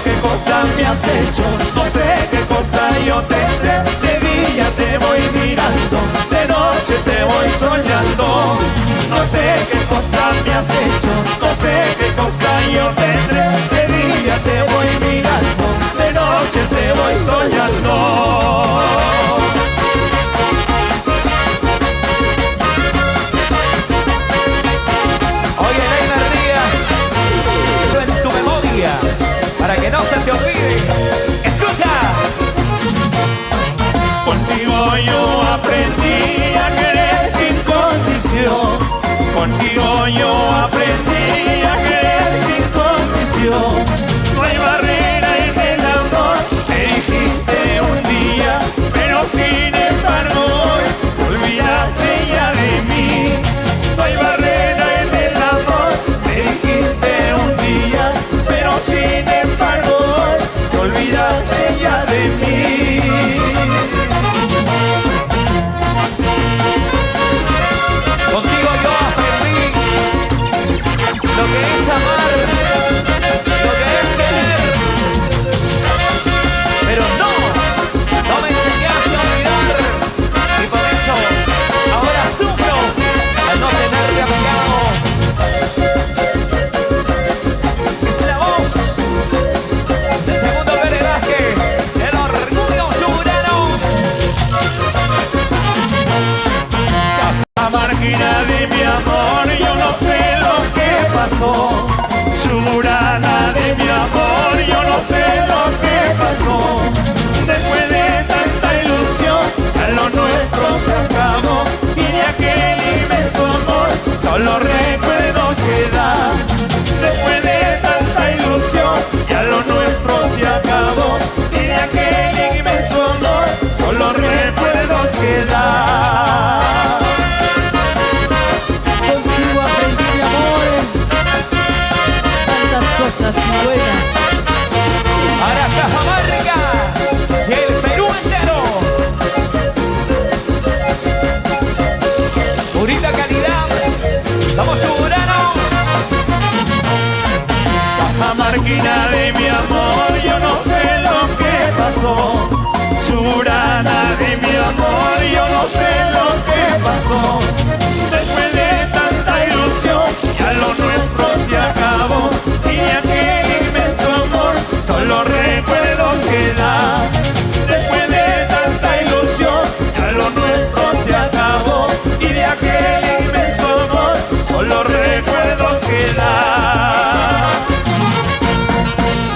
qué cosa me has hecho, no sé qué cosa yo tendré. De día te voy mirando, de noche te voy soñando. No sé qué cosa me has hecho, no sé qué cosa yo tendré. De día te voy mirando, de noche te voy soñando. Oye, Neymar Díaz, en tu memoria, para que no se te olvide. ¡Escucha! Contigo yo aprendí a querer sin condición. Contigo yo aprendí a querer sin condición. No hay barrera en el amor, me dijiste un día, pero sin embargo hoy te olvidaste ya de mí. No hay barrera en el amor, me dijiste un día, pero sin embargo hoy te olvidaste ya de mí. Contigo yo aprendí lo que es amar, lo que es querer. Pero no me enseñaste a olvidar. Y por eso ahora sufro al no tenerte a mi lado. Es la voz de Segundo Pérez Vázquez, el orgullo churano. La marquina de mi amor, yo no sé lo que pasó. Churana de mi amor, yo no sé lo que pasó. Después de tanta ilusión, a lo nuestro se acabó. Y de aquel inmenso amor, solo recuerdos quedan. Después de tanta ilusión, ya lo nuestro se acabó. Y de aquel inmenso amor, solo recuerdos quedan. Contigo aprendí, mi amor, tantas cosas buenas. Para Cajamarca, si el Perú entero, purita calidad, somos churanos. Cajamarquina de mi amor, yo no sé lo que pasó. Churana de mi amor, yo no sé lo que pasó. Después de tanta ilusión, ya lo nuestro se acabó. Y de aquel inmenso amor, solo recuerdos quedan. Después de tanta ilusión, ya lo nuestro se acabó. Y de aquel inmenso amor, solo recuerdos quedan.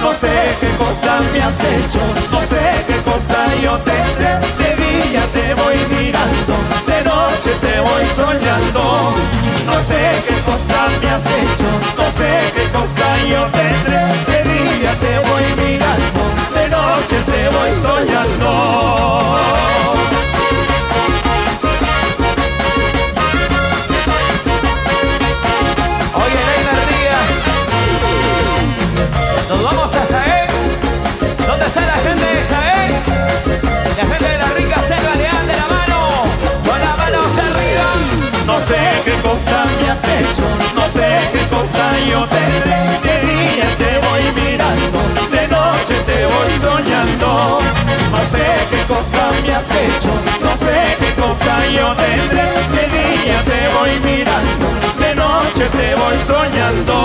No sé qué cosa me has hecho, no sé qué cosa yo tendré. De día te voy mirando, de noche te voy soñando. No sé qué cosa me has hecho, no sé qué cosa yo tendré. De día te voy mirando, de noche te voy soñando. Oye, Neymar Díaz, nos vamos a Jaén, donde está la gente de Jaén, la gente de la rica selva le dan de la mano, con las manos arriba. No sé qué cosa me has hecho, no sé qué cosa yo tendré. De día te voy mirando, de noche te voy soñando. No sé qué cosa me has hecho, no sé qué cosa yo tendré. De día te voy mirando, de noche te voy soñando.